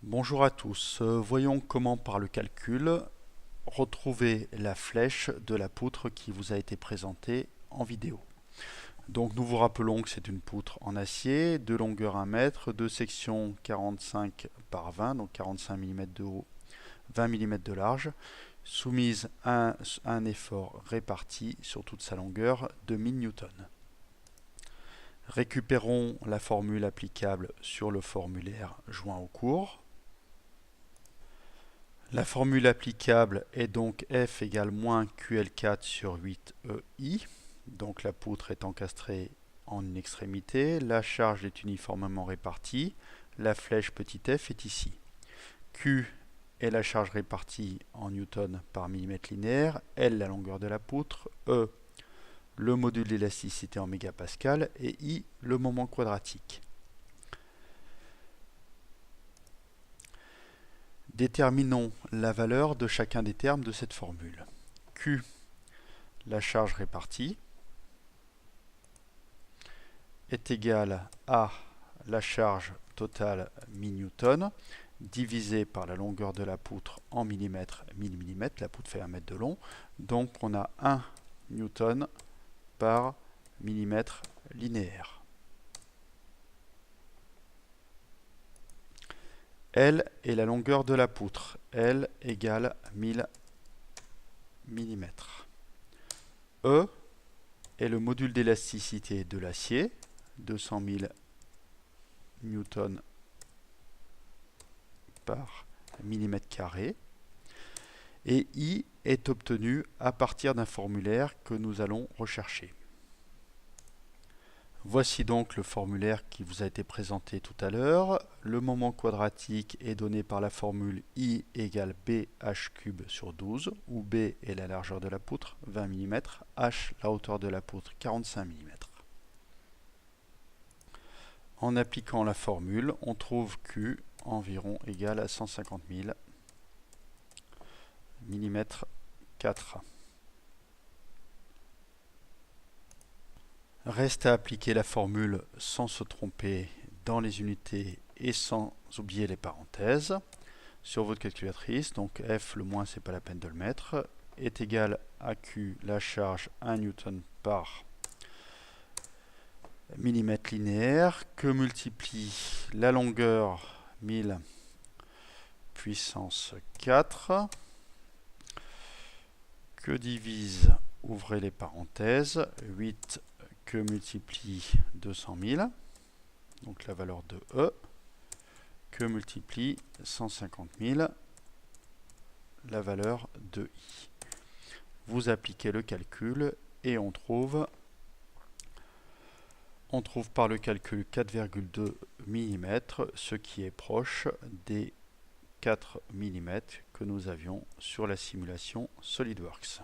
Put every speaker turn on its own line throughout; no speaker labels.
Bonjour à tous, voyons comment par le calcul retrouver la flèche de la poutre qui vous a été présentée en vidéo. Donc nous vous rappelons que c'est une poutre en acier de longueur 1 mètre, de section 45 par 20, donc 45 mm de haut, 20 mm de large, soumise à un effort réparti sur toute sa longueur de 1000 Newton. Récupérons la formule applicable sur le formulaire joint au cours. La formule applicable est donc F égale moins QL4 sur 8EI. Donc la poutre est encastrée en une extrémité, la charge est uniformément répartie, la flèche petit f est ici. Q est la charge répartie en newton par millimètre linéaire, L la longueur de la poutre, E le module d'élasticité en mégapascal et I le moment quadratique. Déterminons la valeur de chacun des termes de cette formule. Q, la charge répartie, est égale à la charge totale 1000 Newton divisé par la longueur de la poutre en millimètres, 1000 mm. La poutre fait 1 mètre de long. Donc on a 1 Newton par millimètre linéaire. L est la longueur de la poutre. L égale 1000 mm. E est le module d'élasticité de l'acier, 200 000 newtons par millimètre carré. Et I est obtenu à partir d'un formulaire que nous allons rechercher. Voici donc le formulaire qui vous a été présenté tout à l'heure. Le moment quadratique est donné par la formule I égale BH³ sur 12, où B est la largeur de la poutre, 20 mm, H la hauteur de la poutre, 45 mm. En appliquant la formule, on trouve Q environ égal à 150 000 mm². Reste à appliquer la formule sans se tromper dans les unités et sans oublier les parenthèses sur votre calculatrice. Donc F, le moins, c'est pas la peine de le mettre, est égal à Q, la charge 1 Newton par millimètre linéaire, que multiplie la longueur 1000 puissance 4, que divise, ouvrez les parenthèses, 8 que multiplie 200 000, donc la valeur de E, que multiplie 150 000, la valeur de I. Vous appliquez le calcul et on trouve par le calcul 4,2 mm, ce qui est proche des 4 mm que nous avions sur la simulation SolidWorks.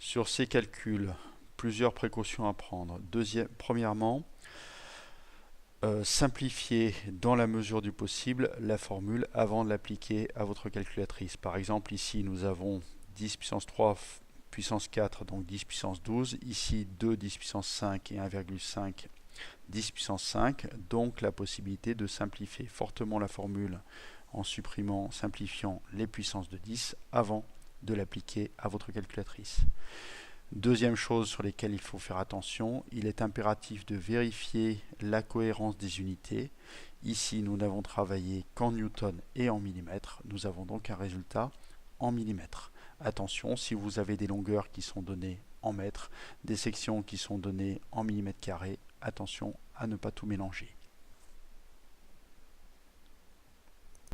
Sur ces calculs, plusieurs précautions à prendre. Premièrement, simplifiez dans la mesure du possible la formule avant de l'appliquer à votre calculatrice. Par exemple, ici nous avons 10 puissance 3 puissance 4, donc 10 puissance 12. Ici 2 10 puissance 5 et 1,5 10 puissance 5. Donc la possibilité de simplifier fortement la formule en simplifiant les puissances de 10 avant de l'appliquer à votre calculatrice. Deuxième chose sur laquelle il faut faire attention, il est impératif de vérifier la cohérence des unités. Ici, nous n'avons travaillé qu'en newton et en millimètres. Nous avons donc un résultat en millimètres. Attention, si vous avez des longueurs qui sont données en mètres, des sections qui sont données en millimètres carrés, attention à ne pas tout mélanger.